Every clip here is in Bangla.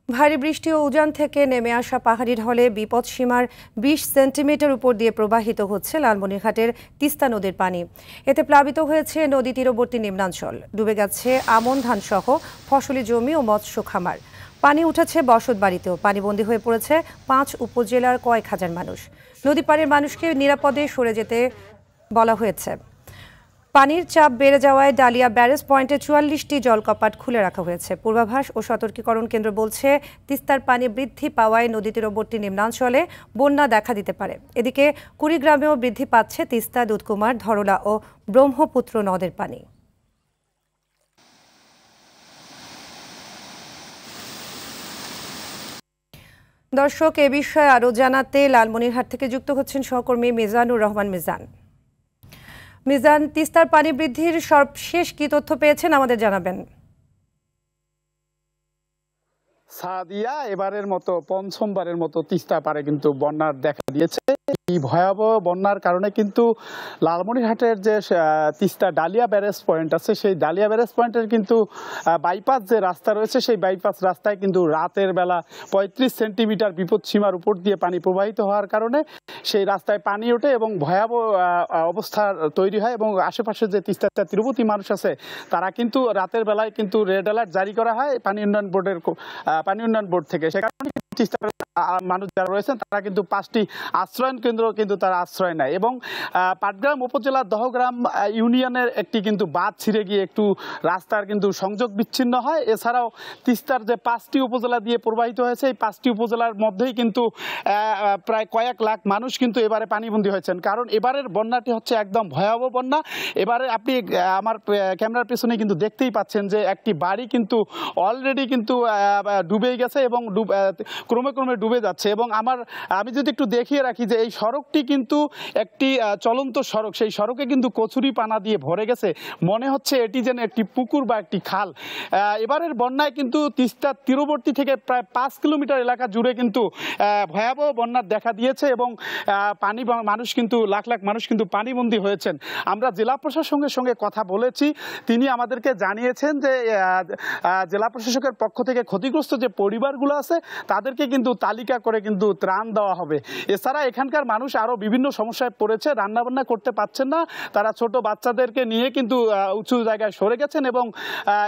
ভারী বৃষ্টি ও উজান থেকে নেমে আসা পাহাড়ি ঢলে বিপদসীমার ২০ সেন্টিমিটার উপর দিয়ে প্রবাহিত হচ্ছে লালমনিরহাটের তিস্তা নদীর পানি। এতে প্লাবিত হয়েছে নদী তীরবর্তী নিম্নাঞ্চল, ডুবে গেছে আমন ধান সহ ফসলি জমি ও মৎস্য খামার। পানি উঠেছে বসত বাড়িতেও, পানিবন্দী হয়ে পড়েছে ৫ উপজেলার কয়েক হাজার মানুষ। নদী পাড়ের মানুষকে নিরাপদে সরে যেতে বলা হয়েছে। পানির চাপ বেড়ে যাওয়ায় ডালিয়া ব্যারেজ পয়েন্টে ৪৪টি জলকপাট খুলে রাখা হয়েছে। পূর্বাভাস ও সতর্কীকরণ কেন্দ্র বলছে, তিস্তার পানি বৃদ্ধি পাওয়ায় নদী তীরবর্তী নিম্নাঞ্চলে বন্যা দেখা দিতে পারে। এদিকে কুড়িগ্রামেও বৃদ্ধি পাচ্ছে তিস্তা, দুধকুমার, ধরলা ও ব্রহ্মপুত্র নদের পানি। দর্শক, এ বিষয়ে আরও জানাতে লালমনিরহাট থেকে যুক্ত হচ্ছেন সহকর্মী মিজানুর রহমান। মিজান, তিস্তার পানি বৃদ্ধির সর্বশেষ কি তথ্য পেয়েছেন আমাদের জানাবেন। সাদিয়া, এবারের মতো পঞ্চমবারের মতো তিস্তা পারে কিন্তু বন্যার দেখা দিয়েছে। এই ভয়াবহ বন্যার কারণে কিন্তু লালমনিরহাটের যে তিস্তা ডালিয়া ব্যারেজ পয়েন্ট আছে, সেই ডালিয়া ব্যারেজ পয়েন্টের কিন্তু বাইপাস যে রাস্তা রয়েছে, সেই বাইপাস রাস্তায় কিন্তু রাতের বেলা ৩৫ সেন্টিমিটার বিপদসীমার উপর দিয়ে পানি প্রবাহিত হওয়ার কারণে সেই রাস্তায় পানি ওঠে এবং ভয়াবহ অবস্থা তৈরি হয়। এবং আশেপাশে যে তিস্তা তীরবর্তী মানুষ আছে, তারা কিন্তু রাতের বেলায় কিন্তু রেড অ্যালার্ট জারি করা হয় পানি উন্নয়ন বোর্ড থেকে। সে কারণে তিস্তার মানুষ যারা রয়েছেন তারা কিন্তু ৫টি আশ্রয়ন কেন্দ্র কিন্তু তারা আশ্রয় নেয়। এবং পাটগ্রাম উপজেলার দহগ্রাম ইউনিয়নের একটি কিন্তু বাঁধ ছিঁড়ে গিয়ে একটু রাস্তার কিন্তু সংযোগ বিচ্ছিন্ন হয়। এছাড়াও তিস্তার যে ৫টি উপজেলা দিয়ে প্রবাহিত হয়েছে, এই 5টি উপজেলার মধ্যেই কিন্তু প্রায় কয়েক লাখ মানুষ কিন্তু এবারে পানিবন্দী হয়েছেন। কারণ এবারের বন্যাটি হচ্ছে একদম ভয়াবহ বন্যা। এবারে আপনি আমার ক্যামেরার পেছনে কিন্তু দেখতেই পাচ্ছেন যে একটি বাড়ি কিন্তু অলরেডি কিন্তু ডুবেই গেছে এবং ক্রমে ক্রমে ডুবে যাচ্ছে। এবং আমি যদি একটু দেখিয়ে রাখি যে এই সড়কটি কিন্তু একটি চলন্ত সড়ক, সেই সড়কে কিন্তু কচুরি পানা দিয়ে ভরে গেছে, মনে হচ্ছে এটি যেন একটি পুকুর বা একটি খাল। এবারের বন্যায় কিন্তু তিস্তার তীরবর্তী থেকে প্রায় ৫ কিলোমিটার এলাকা জুড়ে কিন্তু ভয়াবহ বন্যার দেখা দিয়েছে এবং মানুষ কিন্তু লাখ লাখ মানুষ কিন্তু পানিবন্দী হয়েছেন। আমরা জেলা প্রশাসনের সঙ্গে কথা বলেছি, তিনি আমাদেরকে জানিয়েছেন যে জেলা প্রশাসকের পক্ষ থেকে ক্ষতিগ্রস্ত যে পরিবারগুলো আছে তাদেরকে কিন্তু তালিকা করে কিন্তু ত্রাণ দেওয়া হবে। এছাড়া এখানকার মানুষ আরও বিভিন্ন সমস্যায় পড়েছে, রান্নাবান্না করতে পারছেন না, তারা ছোট বাচ্চাদেরকে নিয়ে কিন্তু উঁচু জায়গায় সরে গেছেন। এবং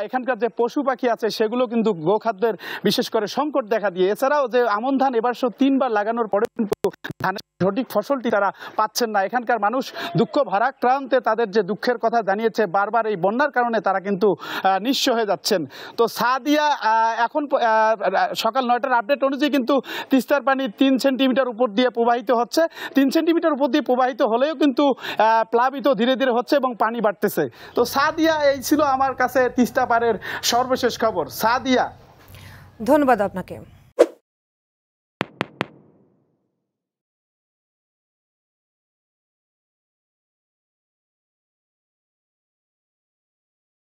এখানকার যে পশু পাখি আছে সেগুলো কিন্তু গোখাদ্যের বিশেষ করে সংকট দেখা দিয়ে। এছাড়াও যে আমন ধান এবার ৩বার লাগানোর পরে কিন্তু ধানের সঠিক ফসলটি তারা পাচ্ছেন না। এখানকার মানুষ দুঃখ ভারাক্রান্তে তাদের যে দুঃখের কথা জানিয়েছে, বারবার এই বন্যার কারণে তারা কিন্তু নিঃস্ব হয়ে যাচ্ছেন। তো সাদিয়া, এখন সকাল ৯টার আপডেট অনুযায়ী কিন্তু তিস্তার পানি ৩ সেন্টিমিটার উপর দিয়ে প্রবাহিত হচ্ছে। ৩ সেন্টিমিটার উপর দিয়ে প্রবাহিত হলেও কিন্তু প্লাবিত ধীরে ধীরে হচ্ছে এবং পানি বাড়তেছে। তো সাদিয়া, এই ছিল আমার কাছে তিস্তা পাড়ের সর্বশেষ খবর। সাদিয়া, ধন্যবাদ আপনাকে।